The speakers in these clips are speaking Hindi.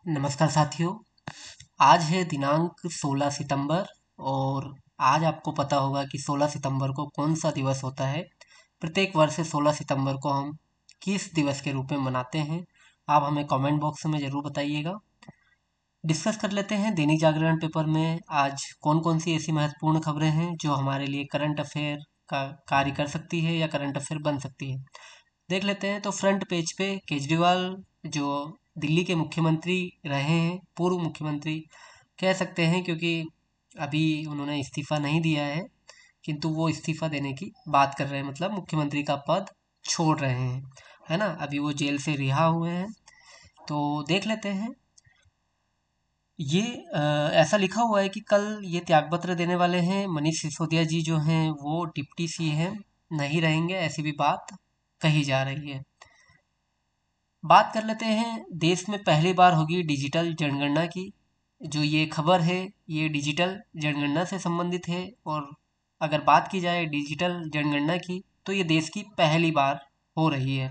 नमस्कार साथियों। आज है दिनांक 16 सितंबर और आज आपको पता होगा कि 16 सितंबर को कौन सा दिवस होता है। प्रत्येक वर्ष 16 सितंबर को हम किस दिवस के रूप में मनाते हैं, आप हमें कमेंट बॉक्स में ज़रूर बताइएगा। डिस्कस कर लेते हैं दैनिक जागरण पेपर में आज कौन कौन सी ऐसी महत्वपूर्ण खबरें हैं जो हमारे लिए करंट अफेयर का कार्य कर सकती है या करंट अफेयर बन सकती है। देख लेते हैं। तो फ्रंट पेज पे केजरीवाल जो दिल्ली के मुख्यमंत्री रहे हैं, पूर्व मुख्यमंत्री कह सकते हैं क्योंकि अभी उन्होंने इस्तीफा नहीं दिया है, किंतु वो इस्तीफा देने की बात कर रहे हैं, मतलब मुख्यमंत्री का पद छोड़ रहे हैं, है ना। अभी वो जेल से रिहा हुए हैं। तो देख लेते हैं। ये ऐसा लिखा हुआ है कि कल ये त्यागपत्र देने वाले हैं। मनीष सिसोदिया जी जो हैं वो डिप्टी सीएम नहीं रहेंगे, ऐसी भी बात कही जा रही है। बात कर लेते हैं। देश में पहली बार होगी डिजिटल जनगणना की। जो ये खबर है ये डिजिटल जनगणना से संबंधित है। और अगर बात की जाए डिजिटल जनगणना की तो ये देश की पहली बार हो रही है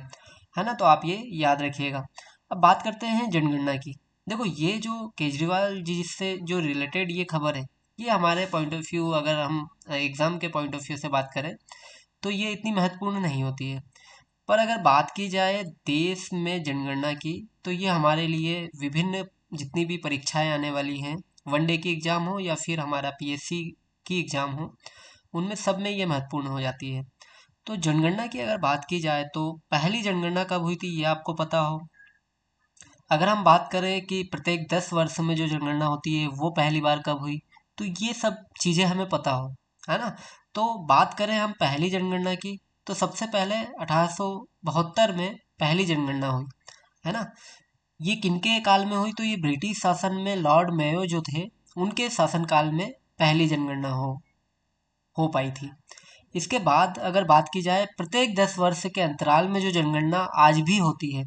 ना। तो आप ये याद रखिएगा। अब बात करते हैं जनगणना की। देखो, ये जो केजरीवाल जी से जो रिलेटेड ये खबर है, ये हमारे पॉइंट ऑफ व्यू, अगर हम एग्ज़ाम के पॉइंट ऑफ व्यू से बात करें तो ये इतनी महत्वपूर्ण नहीं होती है। पर अगर बात की जाए देश में जनगणना की तो ये हमारे लिए विभिन्न जितनी भी परीक्षाएं आने वाली हैं, वनडे की एग्ज़ाम हो या फिर हमारा पीएससी की एग्ज़ाम हो, उनमें सब में ये महत्वपूर्ण हो जाती है। तो जनगणना की अगर बात की जाए तो पहली जनगणना कब हुई थी ये आपको पता हो। अगर हम बात करें कि प्रत्येक 10 वर्ष में जो जनगणना होती है वो पहली बार कब हुई, तो ये सब चीज़ें हमें पता हो, है ना। तो बात करें हम पहली जनगणना की, तो सबसे पहले 1872 में पहली जनगणना हुई, है ना। ये किनके काल में हुई, तो ये ब्रिटिश शासन में लॉर्ड मेयो जो थे उनके शासनकाल में पहली जनगणना हो पाई थी। इसके बाद अगर बात की जाए प्रत्येक 10 वर्ष के अंतराल में जो जनगणना आज भी होती है,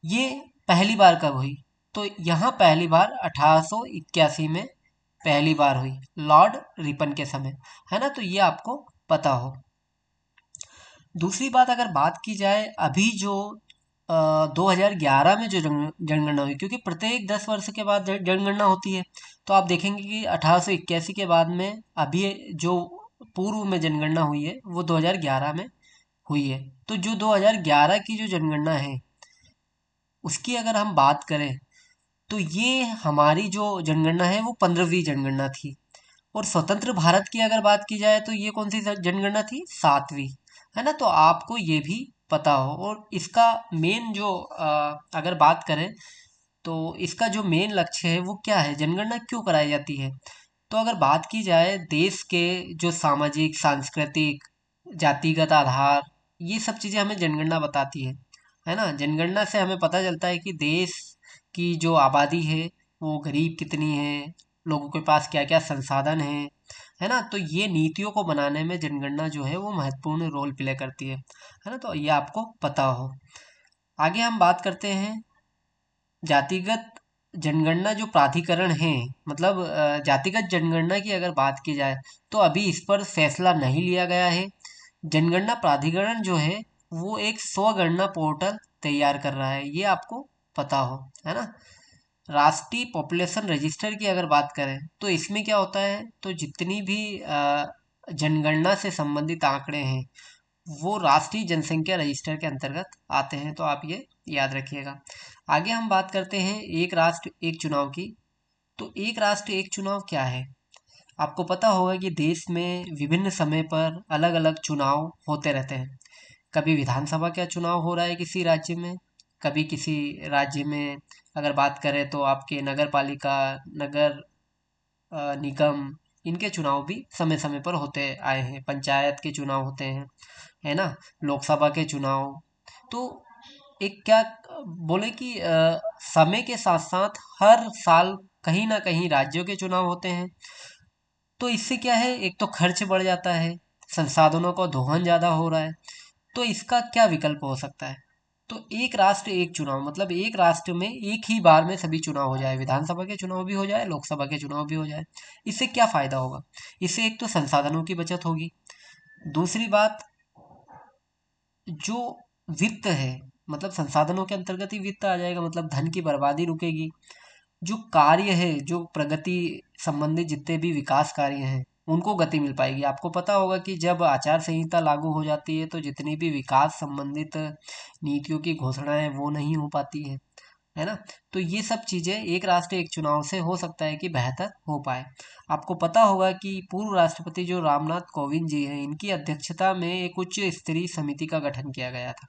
ये पहली बार कब हुई, तो यहाँ पहली बार 1881 में पहली बार हुई, लॉर्ड रिपन के समय, है ना। तो ये आपको पता हो। दूसरी बात अगर बात की जाए अभी जो 2011 में जो जनगणना हुई, क्योंकि प्रत्येक 10 वर्ष के बाद जनगणना होती है, तो आप देखेंगे कि 1881 के बाद में अभी जो पूर्व में जनगणना हुई है वो 2011 में हुई है। तो जो 2011 की जो जनगणना है उसकी अगर हम बात करें तो ये हमारी जो जनगणना है वो 15वीं जनगणना थी। और स्वतंत्र भारत की अगर बात की जाए तो ये कौन सी जनगणना थी, 7वीं, है ना। तो आपको ये भी पता हो। और इसका मेन जो अगर बात करें तो इसका जो मेन लक्ष्य है वो क्या है, जनगणना क्यों कराई जाती है। तो अगर बात की जाए देश के जो सामाजिक, सांस्कृतिक, जातिगत आधार, ये सब चीज़ें हमें जनगणना बताती है ना। जनगणना से हमें पता चलता है कि देश की जो आबादी है वो गरीब कितनी है, लोगों के पास क्या क्या संसाधन है ना। तो ये नीतियों को बनाने में जनगणना जो है वो महत्वपूर्ण रोल प्ले करती है ना। तो ये आपको पता हो। आगे हम बात करते हैं जातिगत जनगणना जो प्राधिकरण है, मतलब जातिगत जनगणना की अगर बात की जाए तो अभी इस पर फैसला नहीं लिया गया है। जनगणना प्राधिकरण जो है वो एक स्वगणना पोर्टल तैयार कर रहा है, ये आपको पता हो, है ना। राष्ट्रीय पॉपुलेशन रजिस्टर की अगर बात करें तो इसमें क्या होता है, तो जितनी भी जनगणना से संबंधित आंकड़े हैं वो राष्ट्रीय जनसंख्या रजिस्टर के अंतर्गत आते हैं। तो आप ये याद रखिएगा। आगे हम बात करते हैं एक राष्ट्र एक चुनाव की। तो एक राष्ट्र एक चुनाव क्या है, आपको पता होगा कि देश में विभिन्न समय पर अलग अलग चुनाव होते रहते हैं। कभी विधानसभा का चुनाव हो रहा है किसी राज्य में, कभी किसी राज्य में अगर बात करें तो आपके नगर पालिका, नगर निगम, इनके चुनाव भी समय समय पर होते आए हैं। पंचायत के चुनाव होते हैं, है ना, लोकसभा के चुनाव। तो एक क्या बोले कि समय के साथ साथ हर साल कहीं ना कहीं राज्यों के चुनाव होते हैं। तो इससे क्या है, एक तो खर्च बढ़ जाता है, संसाधनों का दोहन ज़्यादा हो रहा है। तो इसका क्या विकल्प हो सकता है, तो एक राष्ट्र एक चुनाव, मतलब एक राष्ट्र में एक ही बार में सभी चुनाव हो जाए, विधानसभा के चुनाव भी हो जाए, लोकसभा के चुनाव भी हो जाए। इससे क्या फायदा होगा, इससे एक तो संसाधनों की बचत होगी। दूसरी बात, जो वित्त है मतलब संसाधनों के अंतर्गत ही वित्त आ जाएगा, मतलब धन की बर्बादी रुकेगी। जो कार्य है, जो प्रगति संबंधित जितने भी विकास कार्य हैं, उनको गति मिल पाएगी। आपको पता होगा कि जब आचार संहिता लागू हो जाती है तो जितनी भी विकास संबंधित नीतियों की घोषणाएं वो नहीं हो पाती है ना। तो ये सब चीज़ें एक राष्ट्र एक चुनाव से हो सकता है कि बेहतर हो पाए। आपको पता होगा कि पूर्व राष्ट्रपति जो रामनाथ कोविंद जी हैं, इनकी अध्यक्षता में एक उच्च स्तरीय समिति का गठन किया गया था,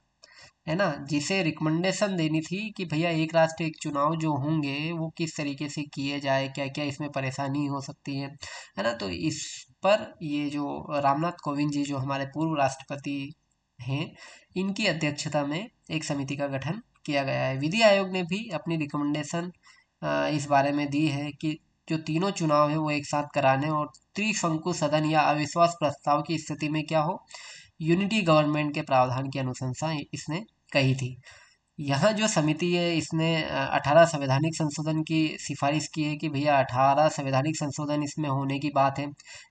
है ना, जिसे रिकमेंडेशन देनी थी कि भैया एक राष्ट्र एक चुनाव जो होंगे वो किस तरीके से किए जाए, क्या क्या इसमें परेशानी हो सकती है ना। तो इस पर ये जो रामनाथ कोविंद जी जो हमारे पूर्व राष्ट्रपति हैं, इनकी अध्यक्षता में एक समिति का गठन किया गया है। विधि आयोग ने भी अपनी रिकमेंडेशन इस बारे में दी है कि जो तीनों चुनाव है वो एक साथ कराने, और त्रिशंकु सदन या अविश्वास प्रस्ताव की स्थिति में क्या हो, यूनिटी गवर्नमेंट के प्रावधान की अनुशंसा इसने कही थी। यहाँ जो समिति है इसने 18 संवैधानिक संशोधन की सिफारिश की है कि भैया 18 संवैधानिक संशोधन इसमें होने की बात है,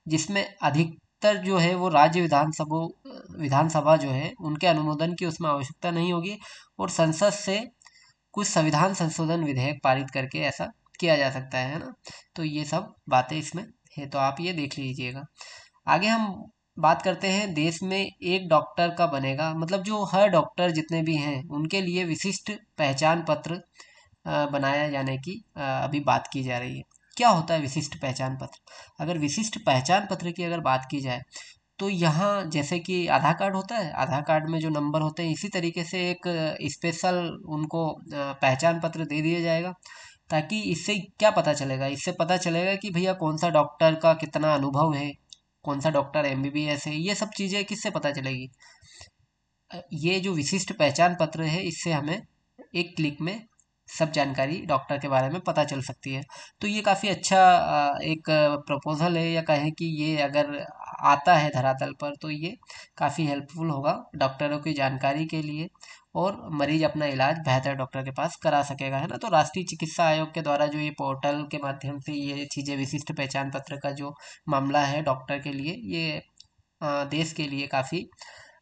जिसमें अधिकतर जो है वो राज्य विधानसभा जो है उनके अनुमोदन की उसमें आवश्यकता नहीं होगी, और संसद से कुछ संविधान संशोधन विधेयक पारित करके ऐसा किया जा सकता है ना। तो ये सब बातें इसमें है, तो आप ये देख लीजिएगा। आगे हम बात करते हैं, देश में एक डॉक्टर का बनेगा, मतलब जो हर डॉक्टर जितने भी हैं उनके लिए विशिष्ट पहचान पत्र बनाया जाने की अभी बात की जा रही है। क्या होता है विशिष्ट पहचान पत्र? अगर विशिष्ट पहचान पत्र की अगर बात की जाए तो यहाँ जैसे कि आधार कार्ड होता है, आधार कार्ड में जो नंबर होते हैं, इसी तरीके से एक स्पेशल उनको पहचान पत्र दे दिया जाएगा, ताकि इससे क्या पता चलेगा, इससे पता चलेगा कि भैया कौन सा डॉक्टर का कितना अनुभव है, कौन सा डॉक्टर एमबीबीएस है, ये सब चीज़ें किससे पता चलेगी? ये जो विशिष्ट पहचान पत्र है इससे हमें एक क्लिक में सब जानकारी डॉक्टर के बारे में पता चल सकती है। तो ये काफ़ी अच्छा एक प्रपोजल है, या कहें कि ये अगर आता है धरातल पर तो ये काफ़ी हेल्पफुल होगा डॉक्टरों की जानकारी के लिए, और मरीज अपना इलाज बेहतर डॉक्टर के पास करा सकेगा, है ना। तो राष्ट्रीय चिकित्सा आयोग के द्वारा जो ये पोर्टल के माध्यम से ये चीज़ें, विशिष्ट पहचान पत्र का जो मामला है डॉक्टर के लिए, ये देश के लिए काफ़ी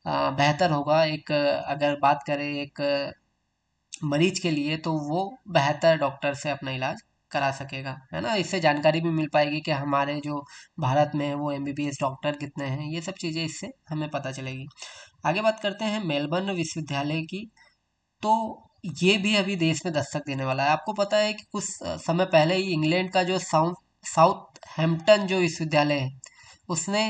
बेहतर होगा। एक अगर बात करें एक मरीज के लिए, तो वो बेहतर डॉक्टर से अपना इलाज करा सकेगा, है ना। इससे जानकारी भी मिल पाएगी कि हमारे जो भारत में है वो एमबीबीएस डॉक्टर कितने हैं, ये सब चीज़ें इससे हमें पता चलेगी। आगे बात करते हैं मेलबर्न विश्वविद्यालय की। तो ये भी अभी देश में दस्तक देने वाला है। आपको पता है कि कुछ समय पहले ही इंग्लैंड का जो साउथ हैम्पटन जो विश्वविद्यालय है, उसने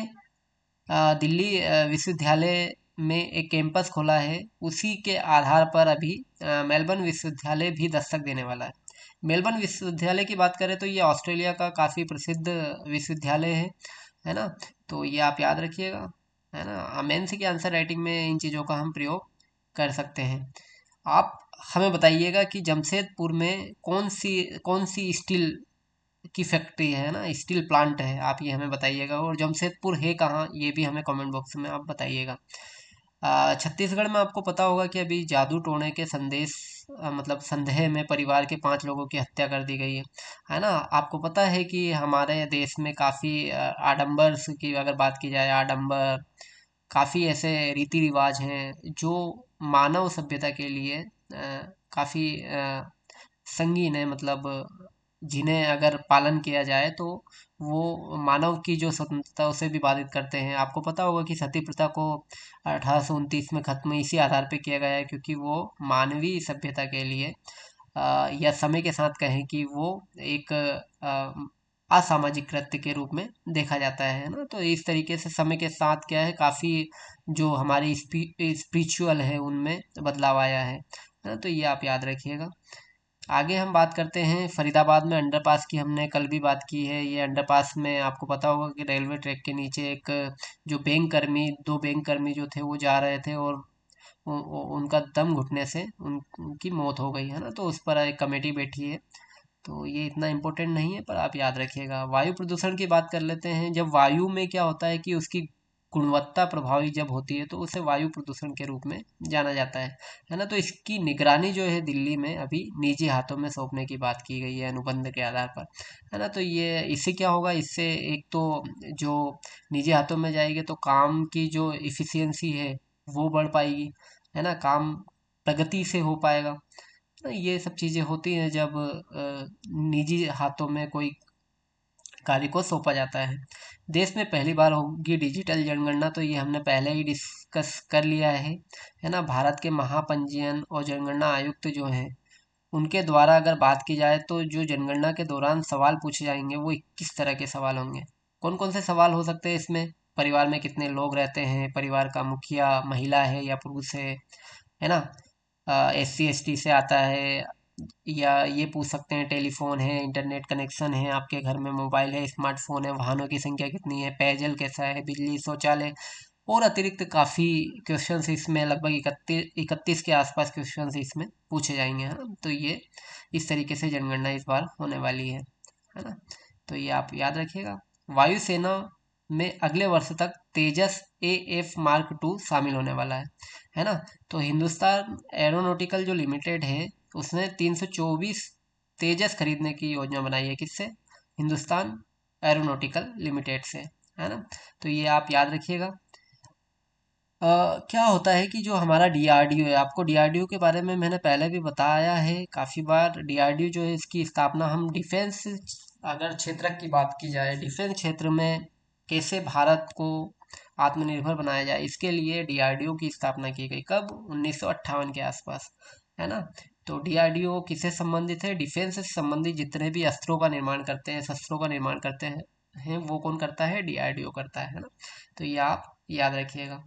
दिल्ली विश्वविद्यालय में एक कैंपस खोला है। उसी के आधार पर अभी मेलबर्न विश्वविद्यालय भी दस्तक देने वाला है। मेलबर्न विश्वविद्यालय की बात करें तो ये ऑस्ट्रेलिया का काफ़ी प्रसिद्ध विश्वविद्यालय है ना। तो ये आप याद रखिएगा, है ना। मेंस की आंसर राइटिंग में इन चीज़ों का हम प्रयोग कर सकते हैं। आप हमें बताइएगा कि जमशेदपुर में कौन सी स्टील की फैक्ट्री है ना, स्टील प्लांट है, आप ये हमें बताइएगा। और जमशेदपुर है कहाँ, ये भी हमें कमेंट बॉक्स में आप बताइएगा। छत्तीसगढ़ में आपको पता होगा कि अभी जादू टोने के मतलब संदेह में परिवार के 5 लोगों की हत्या कर दी गई है ना। आपको पता है कि हमारे देश में काफ़ी आडंबर की अगर बात की जाए, आडंबर काफ़ी ऐसे रीति रिवाज हैं जो मानव सभ्यता के लिए काफ़ी संगीन है, मतलब जिन्हें अगर पालन किया जाए तो वो मानव की जो स्वतंत्रता उसे भी बाधित करते हैं। आपको पता होगा कि सती प्रथा को 1829 में खत्म इसी आधार पे किया गया है, क्योंकि वो मानवीय सभ्यता के लिए या समय के साथ कहें कि वो एक असामाजिक कृत्य के रूप में देखा जाता है ना। तो इस तरीके से समय के साथ क्या है, काफ़ी जो हमारी स्पिरिचुअल है उनमें बदलाव आया है ना। तो ये आप याद रखिएगा। आगे हम बात करते हैं फरीदाबाद में अंडरपास की, हमने कल भी बात की है। ये अंडरपास में आपको पता होगा कि रेलवे ट्रैक के नीचे एक जो दो बैंक कर्मी जो थे वो जा रहे थे, और उनका दम घुटने से उनकी मौत हो गई, है ना। तो उस पर एक कमेटी बैठी है, तो ये इतना इम्पोर्टेंट नहीं है पर आप याद रखिएगा। वायु प्रदूषण की बात कर लेते हैं। जब वायु में क्या होता है कि उसकी गुणवत्ता प्रभावी जब होती है तो उसे वायु प्रदूषण के रूप में जाना जाता है ना। तो इसकी निगरानी जो है दिल्ली में अभी निजी हाथों में सौंपने की बात की गई है अनुबंध के आधार पर, है ना। तो ये इससे क्या होगा, इससे एक तो जो निजी हाथों में जाएगी तो काम की जो इफिशियंसी है वो बढ़ पाएगी, है ना। काम प्रगति से हो पाएगा। तो ये सब चीज़ें होती हैं जब निजी हाथों में कोई कार्य को सौंपा जाता है। देश में पहली बार होगी डिजिटल जनगणना, तो ये हमने पहले ही डिस्कस कर लिया है ना। भारत के महापंजीयन और जनगणना आयुक्त जो हैं, उनके द्वारा अगर बात की जाए तो जो जनगणना के दौरान सवाल पूछे जाएंगे वो 21 तरह के सवाल होंगे। कौन कौन से सवाल हो सकते हैं इसमें? परिवार में कितने लोग रहते हैं, परिवार का मुखिया महिला है या पुरुष है ना, SC ST से आता है, या ये पूछ सकते हैं टेलीफोन है, इंटरनेट कनेक्शन है, आपके घर में मोबाइल है, स्मार्टफोन है, वाहनों की संख्या कितनी है, पेयजल कैसा है, बिजली, शौचालय, और अतिरिक्त काफ़ी क्वेश्चंस इसमें लगभग 31 के आसपास क्वेश्चंस इसमें पूछे जाएंगे, है ना। तो ये इस तरीके से जनगणना इस बार होने वाली है ना। तो ये आप याद रखिएगा। वायुसेना में अगले वर्ष तक तेजस AF Mark II शामिल होने वाला है ना। तो हिंदुस्तान एरोनॉटिकल जो लिमिटेड है, उसने 324 तेजस खरीदने की योजना बनाई है। किससे? हिंदुस्तान एरोनॉटिकल लिमिटेड से, है ना। तो ये आप याद रखिएगा। क्या होता है कि जो हमारा DRDO है, आपको DRDO के बारे में मैंने पहले भी बताया है काफ़ी बार। DRDO जो है, इसकी स्थापना हम डिफेंस, अगर क्षेत्र की बात की जाए, डिफेंस क्षेत्र में कैसे भारत को आत्मनिर्भर बनाया जाए, इसके लिए DRDO की स्थापना की गई। कब? 1958 के आसपास, है ना। तो DRDO किससे संबंधित है? डिफेंस से संबंधित जितने भी अस्त्रों का निर्माण करते हैं, शस्त्रों का निर्माण करते हैं वो कौन करता है? DRDO करता है ना। तो ये आप याद रखिएगा।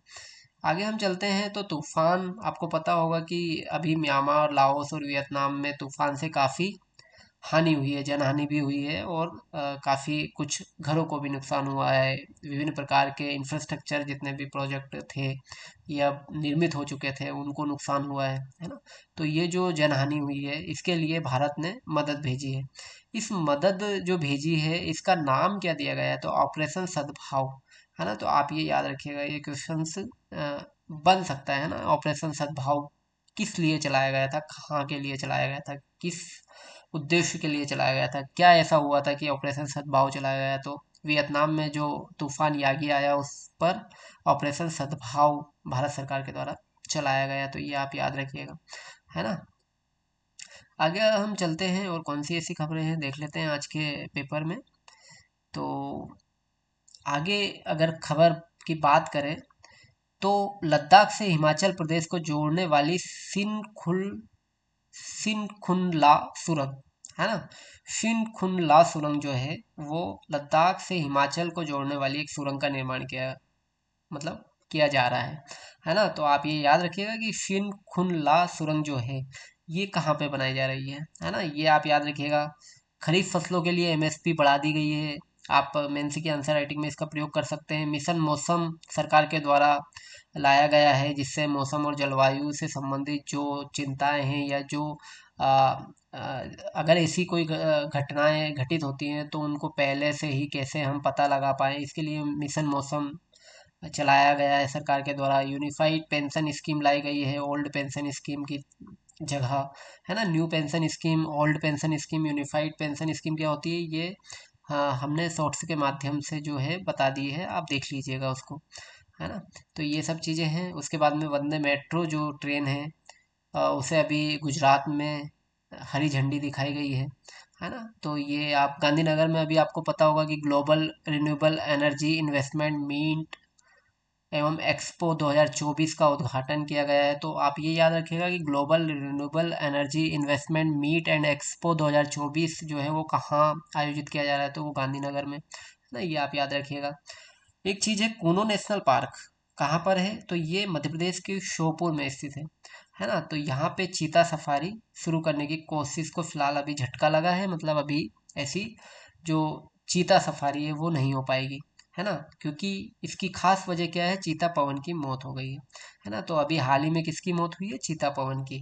आगे हम चलते हैं तो तूफान, आपको पता होगा कि अभी म्यांमार, लाओस और वियतनाम में तूफान से काफ़ी हानि हुई है, जनहानि भी हुई है, और काफ़ी कुछ घरों को भी नुकसान हुआ है। विभिन्न प्रकार के इंफ्रास्ट्रक्चर जितने भी प्रोजेक्ट थे या निर्मित हो चुके थे, उनको नुकसान हुआ है ना। तो ये जो जनहानि हुई है, इसके लिए भारत ने मदद भेजी है। इस मदद जो भेजी है, इसका नाम क्या दिया गया है? तो ऑपरेशन सद्भाव, है ना। तो आप ये याद रखिएगा, ये क्वेश्चंस बन सकता है ना। ऑपरेशन सद्भाव किस लिए चलाया गया था, कहाँ के लिए चलाया गया था, किस उद्देश्य के लिए चलाया गया था, क्या ऐसा हुआ था कि ऑपरेशन सद्भाव चलाया गया? तो वियतनाम में जो तूफान यागी आया, उस पर ऑपरेशन सद्भाव भारत सरकार के द्वारा चलाया गया। तो ये आप याद रखिएगा, है ना। आगे हम चलते हैं और कौन सी ऐसी खबरें हैं देख लेते हैं आज के पेपर में। तो आगे अगर खबर की बात करें तो लद्दाख से हिमाचल प्रदेश को जोड़ने वाली सिनखुनला सुरंग, है ना। सिनखुनला सुरंग जो है, वो लद्दाख से हिमाचल को जोड़ने वाली एक सुरंग का निर्माण किया, मतलब किया जा रहा है ना। तो आप ये याद रखिएगा कि सिनखुनला सुरंग जो है, ये कहाँ पे बनाई जा रही है ना। ये आप याद रखिएगा। खरीफ फसलों के लिए MSP बढ़ा दी गई है। आप मेंस की आंसर राइटिंग में इसका प्रयोग कर सकते हैं। मिशन मौसम सरकार के द्वारा लाया गया है, जिससे मौसम और जलवायु से संबंधित जो चिंताएं हैं या जो आ, आ, अगर ऐसी कोई घटनाएं घटित होती हैं तो उनको पहले से ही कैसे हम पता लगा पाएँ, इसके लिए मिशन मौसम चलाया गया है सरकार के द्वारा। यूनिफाइड पेंशन स्कीम लाई गई है ओल्ड पेंशन स्कीम की जगह, है ना। New pension scheme, old pension scheme, unified pension scheme क्या होती है, ये हाँ हमने शॉर्ट्स के माध्यम से जो है बता दी है, आप देख लीजिएगा उसको, है ना। तो ये सब चीज़ें हैं। उसके बाद में वंदे मेट्रो जो ट्रेन है, उसे अभी गुजरात में हरी झंडी दिखाई गई है ना। तो ये आप गांधीनगर में, अभी आपको पता होगा कि global renewable energy investment meet एवं एक्सपो 2024 का उद्घाटन किया गया है। तो आप ये याद रखिएगा कि global renewable energy investment meet and expo 2024 जो है वो कहाँ आयोजित किया जा रहा है? तो वो गांधीनगर में, है ना। ये आप याद रखिएगा। एक चीज़ है कूनो नेशनल पार्क, कहाँ पर है? तो ये मध्य प्रदेश के श्योपुर में स्थित है ना। तो यहाँ पे चीता सफारी शुरू करने की कोशिश को फिलहाल अभी झटका लगा है, मतलब अभी ऐसी जो चीता सफारी है वो नहीं हो पाएगी, है ना। क्योंकि इसकी खास वजह क्या है? चीता पवन की मौत हो गई है ना। तो अभी हाल ही में किसकी मौत हुई है? चीता पवन की।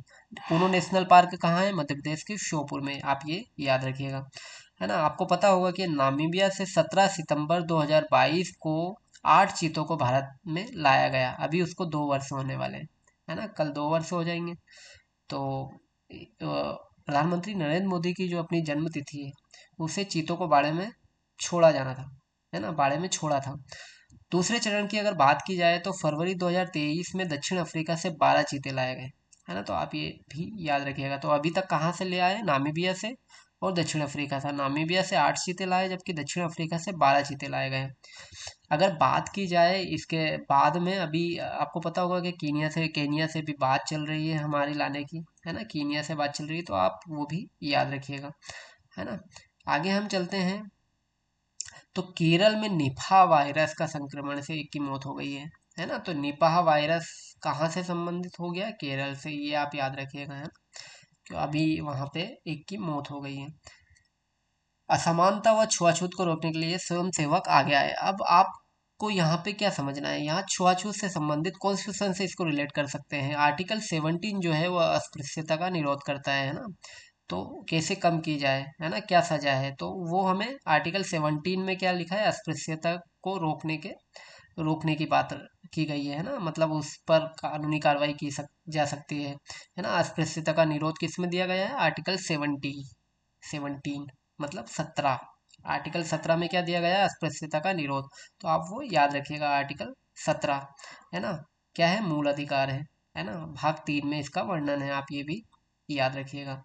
कूनो नेशनल पार्क कहाँ है? मध्य प्रदेश के श्योपुर में, आप ये याद रखिएगा, है ना। आपको पता होगा कि नामीबिया से 17 सितंबर 2022 को 8 चीतों को भारत में लाया गया। अभी उसको 2 वर्ष होने वाले हैं, है ना। कल 2 वर्ष हो जाएंगे। तो प्रधानमंत्री नरेंद्र मोदी की जो अपनी जन्म तिथि है, उसे चीतों को बाड़े में छोड़ा जाना था, है ना, बाड़े में छोड़ा था। दूसरे चरण की अगर बात की जाए तो फरवरी 2023 में दक्षिण अफ्रीका से 12 चीते लाए गए, है ना। तो आप ये भी याद रखिएगा। तो अभी तक कहाँ से ले आए, नामीबिया से और दक्षिण अफ्रीका से। नामीबिया से 8 चीते लाए, जबकि दक्षिण अफ्रीका से 12 चीते लाए गए हैं। अगर बात की जाए इसके बाद में, अभी आपको पता होगा कि केनिया से भी बात चल रही है हमारी लाने की, है ना, कीनिया से बात चल रही है, तो आप वो भी याद रखिएगा, है ना। आगे हम चलते हैं। तो केरल में निपा वायरस का संक्रमण से एक की मौत हो गई है ना। तो निपा वायरस कहाँ से संबंधित हो गया, केरल से, ये आप याद रखिएगा, है ना। तो अभी वहाँ पे एक की मौत हो गई है। असमानता व छुआछूत को रोकने के लिए स्वयंसेवक आगे आए। अब आपको यहाँ पे क्या समझना है, यहाँ छुआछूत से संबंधित कॉन्स्टिट्यूशन से इसको रिलेट कर सकते हैं। आर्टिकल 17 जो है वह अस्पृश्यता का निरोध करता है ना। तो कैसे कम की जाए, है ना, क्या सजा है, तो वो हमें आर्टिकल 17 में क्या लिखा है, अस्पृश्यता को रोकने की बात की गई है ना। मतलब उस पर कानूनी कार्रवाई जा सकती है ना। अस्पृश्यता का निरोध किस में दिया गया है, आर्टिकल 17 मतलब 17। आर्टिकल 17 में क्या दिया गया है, अस्पृश्यता का निरोध। तो आप वो याद रखिएगा, आर्टिकल 17, है ना। क्या है, मूल अधिकार है ना। भाग 3 में इसका वर्णन है, आप ये भी याद रखिएगा।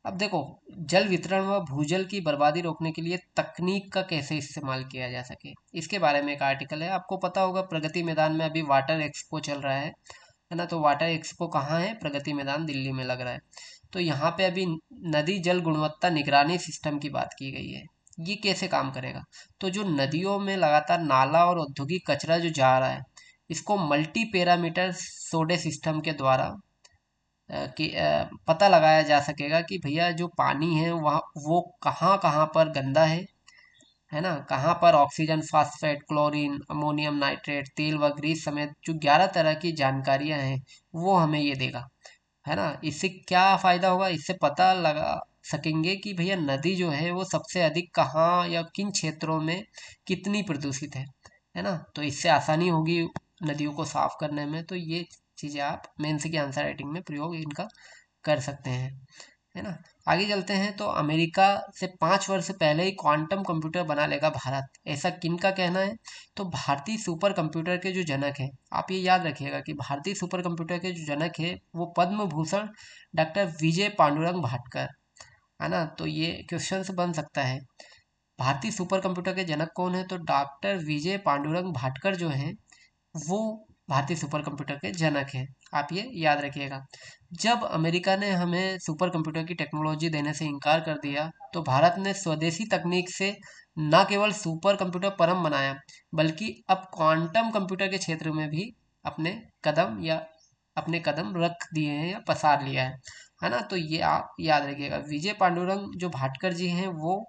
अब देखो, जल वितरण व भूजल की बर्बादी रोकने के लिए तकनीक का कैसे इस्तेमाल किया जा सके, इसके बारे में एक आर्टिकल है। आपको पता होगा प्रगति मैदान में अभी वाटर एक्सपो चल रहा है ना। तो वाटर एक्सपो कहाँ है, प्रगति मैदान दिल्ली में लग रहा है। तो यहाँ पे अभी नदी जल गुणवत्ता निगरानी सिस्टम की बात की गई है। ये कैसे काम करेगा, तो जो नदियों में लगातार नाला और औद्योगिक कचरा जो जा रहा है, इसको मल्टी पैरामीटर सोडे सिस्टम के द्वारा पता लगाया जा सकेगा कि भैया जो पानी है वहाँ वो कहाँ कहाँ पर गंदा है ना, कहाँ पर oxygen, phosphate, chlorine, ammonium nitrate, तेल व ग्रीस समेत जो 11 तरह की जानकारियां हैं वो हमें ये देगा, है ना। इससे क्या फायदा होगा, इससे पता लगा सकेंगे कि भैया नदी जो है वो सबसे अधिक कहाँ या किन क्षेत्रों में कितनी प्रदूषित है ना। तो इससे आसानी होगी नदियों को साफ करने में। तो ये चीज़ें आप मेंस की आंसर राइटिंग में प्रयोग इनका कर सकते हैं, है ना। आगे चलते हैं। तो अमेरिका से 5 वर्ष पहले ही क्वांटम कंप्यूटर बना लेगा भारत, ऐसा किन का कहना है। तो भारतीय सुपर कंप्यूटर के जो जनक हैं, आप ये याद रखिएगा कि भारतीय सुपर कंप्यूटर के जो जनक है वो पद्म भूषण डॉक्टर विजय पांडुरंग भाटकर, है ना। तो ये क्वेश्चन बन सकता है, भारतीय सुपर कंप्यूटर के जनक कौन है, तो डॉक्टर विजय पांडुरंग भाटकर जो हैं वो भारतीय सुपर कंप्यूटर के जनक हैं। आप ये याद रखिएगा। जब अमेरिका ने हमें सुपर कंप्यूटर की टेक्नोलॉजी देने से इनकार कर दिया, तो भारत ने स्वदेशी तकनीक से न केवल सुपर कंप्यूटर परम बनाया, बल्कि अब क्वांटम कंप्यूटर के क्षेत्र में भी अपने अपने कदम रख दिए हैं या पसार लिया है ना। तो ये आप याद रखिएगा, विजय पांडुरंग जो भाटकर जी हैं वो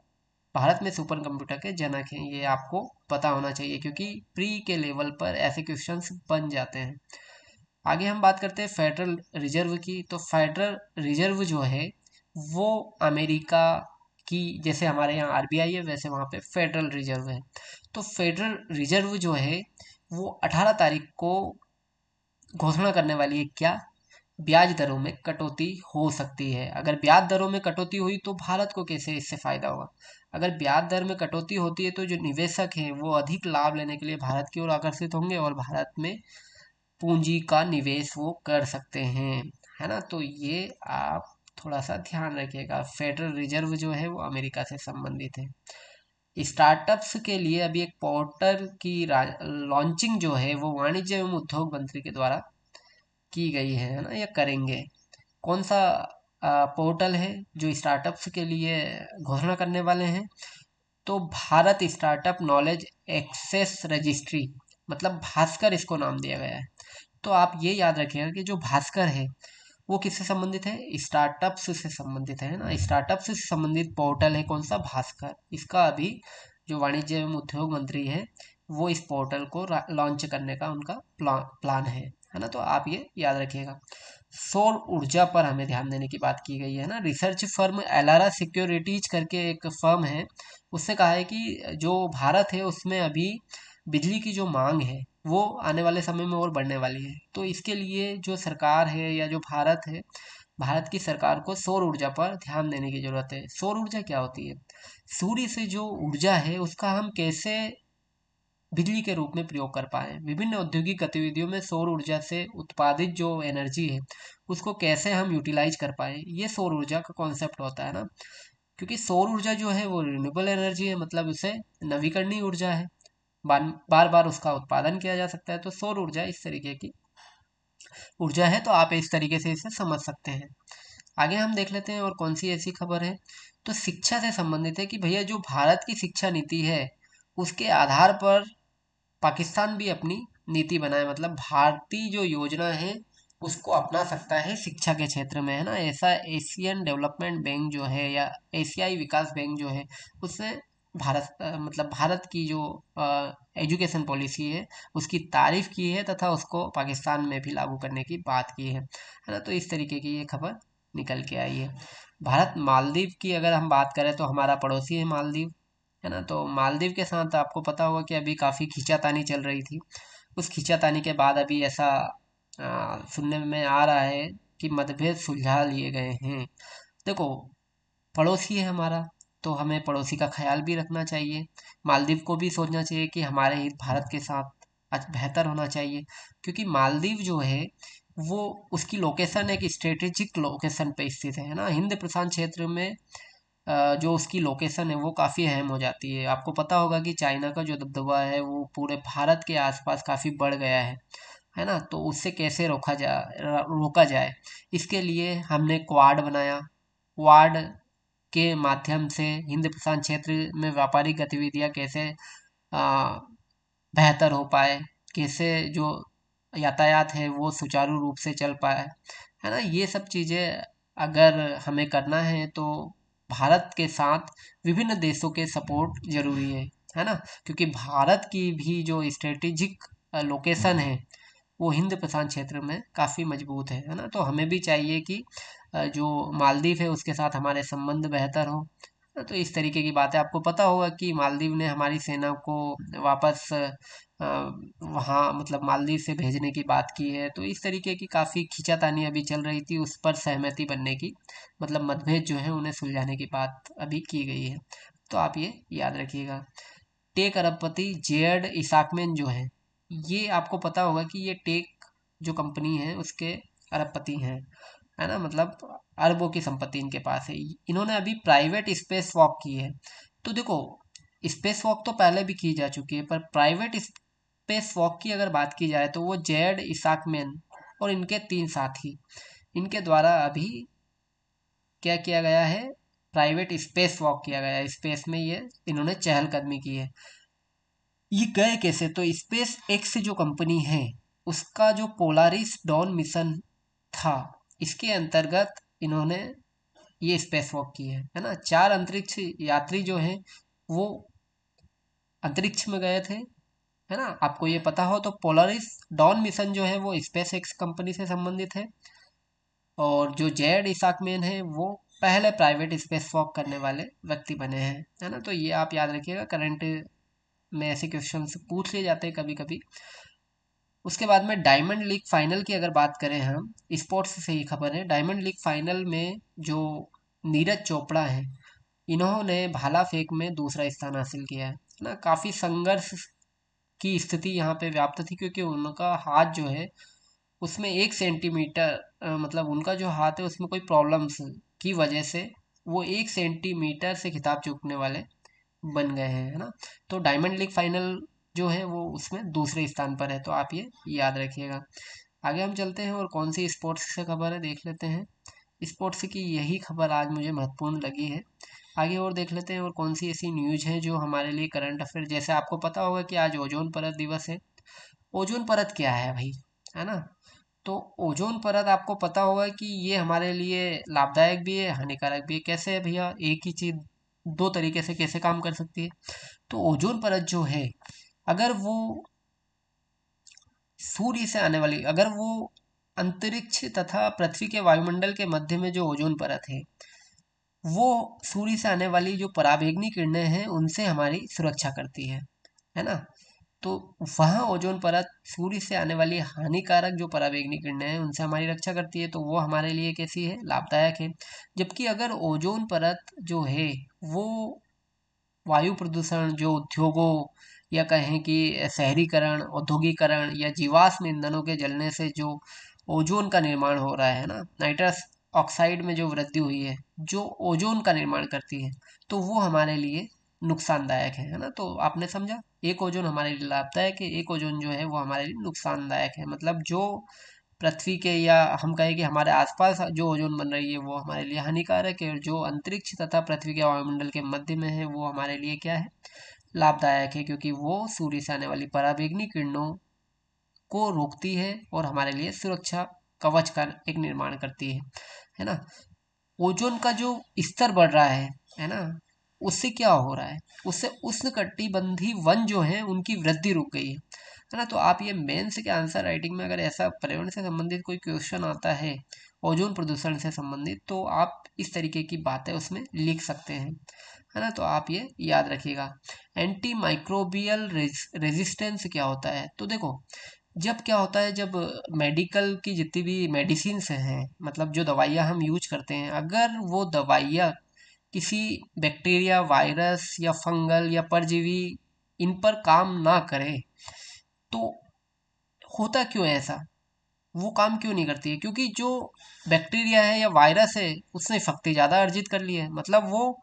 भारत में सुपर कंप्यूटर के जनक हैं। ये आपको पता होना चाहिए, क्योंकि प्री के लेवल पर ऐसे क्वेश्चंस बन जाते हैं। आगे हम बात करते हैं फेडरल रिजर्व की। तो फेडरल रिजर्व जो है वो अमेरिका की, जैसे हमारे यहाँ आरबीआई है वैसे वहाँ पे फेडरल रिजर्व है। तो फेडरल रिजर्व जो है वो 18 तारीख को घोषणा करने वाली है, क्या, ब्याज दरों में कटौती हो सकती है। अगर ब्याज दरों में कटौती हुई तो भारत को कैसे इससे फायदा होगा। अगर ब्याज दर में कटौती होती है तो जो निवेशक हैं वो अधिक लाभ लेने के लिए भारत की ओर आकर्षित होंगे और भारत में पूंजी का निवेश वो कर सकते हैं, है ना। तो ये आप थोड़ा सा ध्यान रखिएगा। फेडरल रिजर्व जो है वो अमेरिका से संबंधित है। स्टार्टअप्स के लिए अभी एक पोर्टल की लॉन्चिंग जो है वो वाणिज्य एवं उद्योग मंत्री के द्वारा की गई है ना, या करेंगे। कौन सा पोर्टल है जो स्टार्टअप्स के लिए घोषणा करने वाले हैं, तो Bharat startup knowledge access registry, मतलब भास्कर इसको नाम दिया गया है। तो आप ये याद रखिएगा कि जो भास्कर है वो किससे संबंधित है, स्टार्टअप्स से संबंधित है ना। स्टार्टअप्स से संबंधित पोर्टल है कौन सा, भास्कर। इसका अभी जो वाणिज्य एवं उद्योग मंत्री है वो इस पोर्टल को लॉन्च करने का उनका प्लान है ना। तो आप ये याद रखिएगा। सौर ऊर्जा पर हमें ध्यान देने की बात की गई है ना। रिसर्च फर्म एलारा सिक्योरिटीज करके एक फर्म है, उससे कहा है कि जो भारत है उसमें अभी बिजली की जो मांग है वो आने वाले समय में और बढ़ने वाली है। तो इसके लिए जो सरकार है या जो भारत है, भारत की सरकार को सौर ऊर्जा पर ध्यान देने की जरूरत है। सौर ऊर्जा क्या होती है, सूर्य से जो ऊर्जा है उसका हम कैसे बिजली के रूप में प्रयोग कर पाएँ। विभिन्न औद्योगिक गतिविधियों में सौर ऊर्जा से उत्पादित जो एनर्जी है उसको कैसे हम यूटिलाइज कर पाएँ, ये सौर ऊर्जा का कॉन्सेप्ट होता है ना। क्योंकि सौर ऊर्जा जो है वो रिन्यूएबल एनर्जी है, मतलब उसे नवीकरणीय ऊर्जा है, बार बार उसका उत्पादन किया जा सकता है। तो सौर ऊर्जा इस तरीके की ऊर्जा है, तो आप इस तरीके से इसे समझ सकते हैं। आगे हम देख लेते हैं और कौन सी ऐसी खबर है। तो शिक्षा से संबंधित है कि भैया जो भारत की शिक्षा नीति है उसके आधार पर पाकिस्तान भी अपनी नीति बनाए, मतलब भारतीय जो योजना है उसको अपना सकता है शिक्षा के क्षेत्र में, है ना। ऐसा एशियन डेवलपमेंट बैंक जो है या एशियाई विकास बैंक जो है उसने मतलब भारत की जो एजुकेशन पॉलिसी है उसकी तारीफ की है तथा उसको पाकिस्तान में भी लागू करने की बात की है ना। तो इस तरीके की ये खबर निकल के आई है। भारत मालदीव की अगर हम बात करें तो हमारा पड़ोसी है मालदीव, है ना। तो मालदीव के साथ आपको पता होगा कि अभी काफ़ी खींचातानी चल रही थी। उस खींचातानी के बाद अभी ऐसा सुनने में आ रहा है कि मतभेद सुलझा लिए गए हैं। देखो, पड़ोसी है हमारा, तो हमें पड़ोसी का ख्याल भी रखना चाहिए। मालदीव को भी सोचना चाहिए कि हमारे हित भारत के साथ आज बेहतर होना चाहिए, क्योंकि मालदीव जो है वो उसकी लोकेशन एक स्ट्रेटेजिक लोकेशन पे स्थित है ना। हिंद प्रशांत क्षेत्र में जो उसकी लोकेशन है वो काफ़ी अहम हो जाती है। आपको पता होगा कि चाइना का जो दबदबा है वो पूरे भारत के आसपास काफ़ी बढ़ गया है ना। तो उससे कैसे रोका जाए, इसके लिए हमने क्वाड बनाया। क्वाड के माध्यम से हिंद प्रशांत क्षेत्र में व्यापारिक गतिविधियां कैसे आ, बेहतर हो पाए, कैसे जो यातायात है वो सुचारू रूप से चल पाए, है ना। ये सब चीज़ें अगर हमें करना है तो भारत के साथ विभिन्न देशों के सपोर्ट जरूरी है ना। क्योंकि भारत की भी जो स्ट्रेटेजिक लोकेशन है वो हिंद प्रशांत क्षेत्र में काफ़ी मजबूत है ना। तो हमें भी चाहिए कि जो मालदीव है उसके साथ हमारे संबंध बेहतर हो। तो इस तरीके की बात है। आपको पता होगा कि मालदीव ने हमारी सेना को वापस वहाँ मतलब मालदीव से भेजने की बात की है। तो इस तरीके की काफ़ी खींचातानी अभी चल रही थी, उस पर सहमति बनने की, मतलब मतभेद जो है उन्हें सुलझाने की बात अभी की गई है। तो आप ये याद रखिएगा। टेक अरबपति जेड इसाकमेन जो है, ये आपको पता होगा कि ये टेक जो कंपनी है उसके अरबपति हैं, है ना। मतलब अरबों की संपत्ति इनके पास है। इन्होंने अभी प्राइवेट स्पेस वॉक की है। तो देखो, स्पेस वॉक तो पहले भी की जा चुकी है, पर प्राइवेट स्पेस वॉक की अगर बात की जाए तो वो जेड इसाकमेन और इनके 3 साथी, इनके द्वारा अभी क्या किया गया है, प्राइवेट स्पेस वॉक किया गया है। स्पेस में ये इन्होंने चहलकदमी की है। ये गए कैसे, तो स्पेस एक्स जो कंपनी है उसका जो पोलारिस डॉन मिशन था, इसके अंतर्गत इन्होंने ये स्पेस वॉक की है ना। 4 अंतरिक्ष यात्री जो हैं वो अंतरिक्ष में गए थे, है ना। आपको ये पता हो तो पोलारिस डॉन मिशन जो है वो स्पेस एक्स कंपनी से संबंधित है, और जो जेड इसाकमेन है वो पहले प्राइवेट स्पेस वॉक करने वाले व्यक्ति बने हैं, है ना। तो ये आप याद रखिएगा, करंट में ऐसे क्वेश्चन पूछ लिए जाते हैं कभी कभी। उसके बाद में डायमंड लीग फाइनल की अगर बात करें हम, स्पोर्ट्स से ही खबर है। डायमंड लीग फाइनल में जो नीरज चोपड़ा है, इन्होंने भाला फेंक में दूसरा स्थान हासिल किया है ना। काफ़ी संघर्ष की स्थिति यहाँ पे व्याप्त थी, क्योंकि उनका हाथ जो है उसमें 1 सेंटीमीटर मतलब उनका जो हाथ है उसमें कोई प्रॉब्लम्स की वजह से वो 1 सेंटीमीटर से खिताब चूकने वाले बन गए हैं, है ना। तो डायमंड लीग फाइनल जो है वो उसमें दूसरे स्थान पर है, तो आप ये याद रखिएगा। आगे हम चलते हैं और कौन सी स्पोर्ट्स से खबर है देख लेते हैं। स्पोर्ट्स की यही खबर आज मुझे महत्वपूर्ण लगी है। आगे और देख लेते हैं और कौन सी ऐसी न्यूज है जो हमारे लिए करंट अफेयर, जैसे आपको पता होगा कि आज ओजोन परत दिवस है। ओजोन परत क्या है भाई, है ना। तो ओजोन परत आपको पता होगा कि ये हमारे लिए लाभदायक भी है हानिकारक भी है। कैसे है भैया, एक ही चीज दो तरीके से कैसे काम कर सकती है। तो ओजोन परत जो है, अगर वो सूर्य से आने वाली, अगर वो अंतरिक्ष तथा पृथ्वी के वायुमंडल के मध्य में जो ओजोन परत है वो सूर्य से आने वाली जो पराबैंगनी किरणें हैं उनसे हमारी सुरक्षा करती है ना। तो वहाँ ओजोन परत सूर्य से आने वाली हानिकारक जो पराबैंगनी किरणें हैं उनसे हमारी रक्षा करती है, तो वो हमारे लिए कैसी है, लाभदायक है। जबकि अगर ओजोन परत जो है वो वायु प्रदूषण, जो उद्योगों या कहें कि शहरीकरण, औद्योगिकरण या जीवाश्म ईंधनों के जलने से जो ओजोन का निर्माण हो रहा है ना, नाइट्रस ऑक्साइड में जो वृद्धि हुई है, जो ओजोन का निर्माण करती है, तो वो हमारे लिए नुकसानदायक है ना। तो आपने समझा, एक ओजोन हमारे लिए लाभदायक है, एक ओजोन जो है वो हमारे लिए नुकसानदायक है। मतलब जो पृथ्वी के या हम कहें कि हमारे आसपास जो ओजोन बन रही है वो हमारे लिए हानिकारक है, और जो अंतरिक्ष तथा पृथ्वी के वायुमंडल के मध्य में है वो हमारे लिए क्या है, लाभदायक है, क्योंकि वो सूर्य से आने वाली पराबैंगनी किरणों को रोकती है और हमारे लिए सुरक्षा कवच का एक निर्माण करती है ना। ओजोन का जो स्तर बढ़ रहा है ना, उससे क्या हो रहा है, उससे उष्णकटिबंधीय वन जो है उनकी वृद्धि रुक गई है ना। तो आप ये मेंस के आंसर राइटिंग में अगर ऐसा पर्यावरण से संबंधित कोई क्वेश्चन आता है, ओजोन प्रदूषण से संबंधित, तो आप इस तरीके की बातें उसमें लिख सकते हैं, है ना। तो आप ये याद रखिएगा। एंटी माइक्रोबियल रेजिस्टेंस क्या होता है, तो देखो, जब क्या होता है, जब मेडिकल की जितनी भी मेडिसिन्स हैं, मतलब जो दवाइयाँ हम यूज करते हैं, अगर वो दवाइयाँ किसी बैक्टीरिया, वायरस या फंगल या परजीवी इन पर काम ना करे, तो होता क्यों है ऐसा, वो काम क्यों नहीं करती है? क्योंकि जो बैक्टीरिया है या वायरस है उसने शक्ति ज़्यादा अर्जित कर ली है, मतलब वो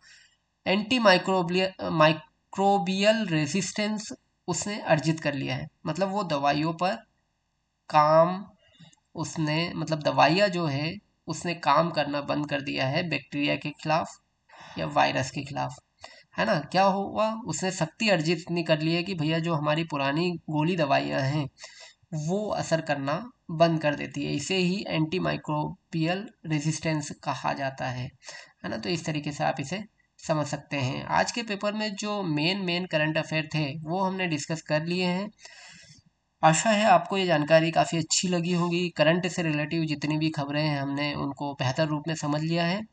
एंटी माइक्रोबियल रेजिस्टेंस उसने अर्जित कर लिया है, मतलब वो दवाइयों पर काम, उसने मतलब दवाइयाँ जो है उसने काम करना बंद कर दिया है बैक्टीरिया के खिलाफ या वायरस के खिलाफ, है ना। क्या हुआ, उसने शक्ति अर्जित इतनी कर ली है कि भैया जो हमारी पुरानी गोली दवाइयाँ हैं वो असर करना बंद कर देती है। इसे ही एंटी माइक्रोबियल रेजिस्टेंस कहा जाता है ना। तो इस तरीके से आप इसे समझ सकते हैं। आज के पेपर में जो मेन मेन करंट अफेयर थे वो हमने डिस्कस कर लिए हैं। आशा है आपको ये जानकारी काफ़ी अच्छी लगी होगी। करंट से रिलेटिव जितनी भी खबरें हैं हमने उनको बेहतर रूप में समझ लिया है।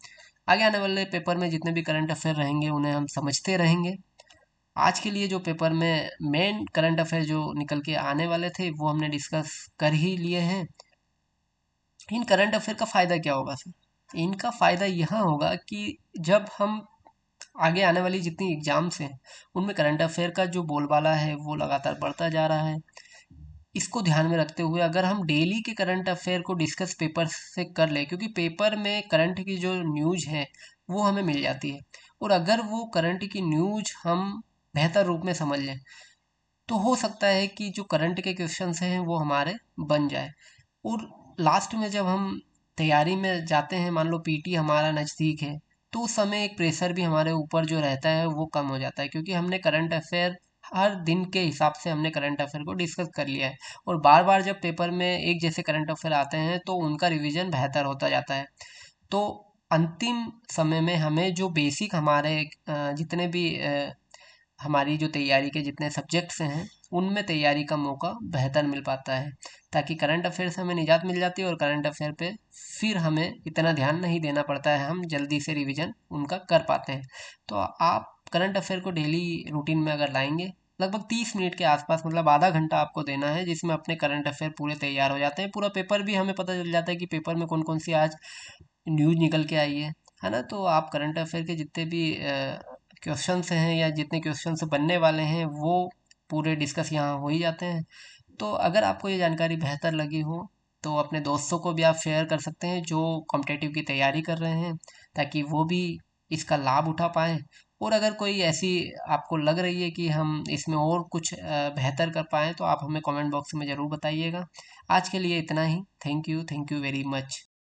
आगे आने वाले पेपर में जितने भी करंट अफेयर रहेंगे उन्हें हम समझते रहेंगे। आज के लिए जो पेपर में मेन करंट अफेयर जो निकल के आने वाले थे वो हमने डिस्कस कर ही लिए हैं। इन करंट अफेयर का फ़ायदा क्या होगा सर? इनका फ़ायदा यह होगा कि जब हम आगे आने वाली जितनी एग्जाम्स हैं उनमें करंट अफेयर का जो बोलबाला है वो लगातार बढ़ता जा रहा है। इसको ध्यान में रखते हुए अगर हम डेली के करंट अफेयर को डिस्कस पेपर से कर लें, क्योंकि पेपर में करंट की जो न्यूज़ है वो हमें मिल जाती है, और अगर वो करंट की न्यूज़ हम बेहतर रूप में समझ लें तो हो सकता है कि जो करंट के क्वेश्चंस हैं वो हमारे बन जाए। और लास्ट में जब हम तैयारी में जाते हैं, मान लो पीटी हमारा नज़दीक है, तो उस समय एक प्रेशर भी हमारे ऊपर जो रहता है वो कम हो जाता है, क्योंकि हमने करंट अफेयर हर दिन के हिसाब से हमने करंट अफेयर को डिस्कस कर लिया है। और बार बार जब पेपर में एक जैसे करंट अफेयर आते हैं तो उनका रिवीजन बेहतर होता जाता है। तो अंतिम समय में हमें जो बेसिक हमारे जितने भी हमारी जो तैयारी के जितने सब्जेक्ट्स हैं उनमें तैयारी का मौका बेहतर मिल पाता है, ताकि करंट अफेयर से हमें निजात मिल जाती है और करंट अफेयर पे फिर हमें इतना ध्यान नहीं देना पड़ता है, हम जल्दी से रिवीजन उनका कर पाते हैं। तो आप करंट अफेयर को डेली रूटीन में अगर लाएंगे, लगभग 30 मिनट के आसपास, मतलब आधा घंटा आपको देना है, जिसमें अपने करंट अफेयर पूरे तैयार हो जाते हैं। पूरा पेपर भी हमें पता चल जाता है कि पेपर में कौन कौन सी आज न्यूज़ निकल के आई है ना। तो आप करंट अफेयर के जितने भी क्वेश्चंस हैं या जितने क्वेश्चंस बनने वाले हैं वो पूरे डिस्कस यहाँ हो ही जाते हैं। तो अगर आपको ये जानकारी बेहतर लगी हो तो अपने दोस्तों को भी आप शेयर कर सकते हैं जो कॉम्पिटिटिव की तैयारी कर रहे हैं, ताकि वो भी इसका लाभ उठा पाएँ। और अगर कोई ऐसी आपको लग रही है कि हम इसमें और कुछ बेहतर कर पाएँ तो आप हमें कमेंट बॉक्स में ज़रूर बताइएगा। आज के लिए इतना ही। Thank you very much.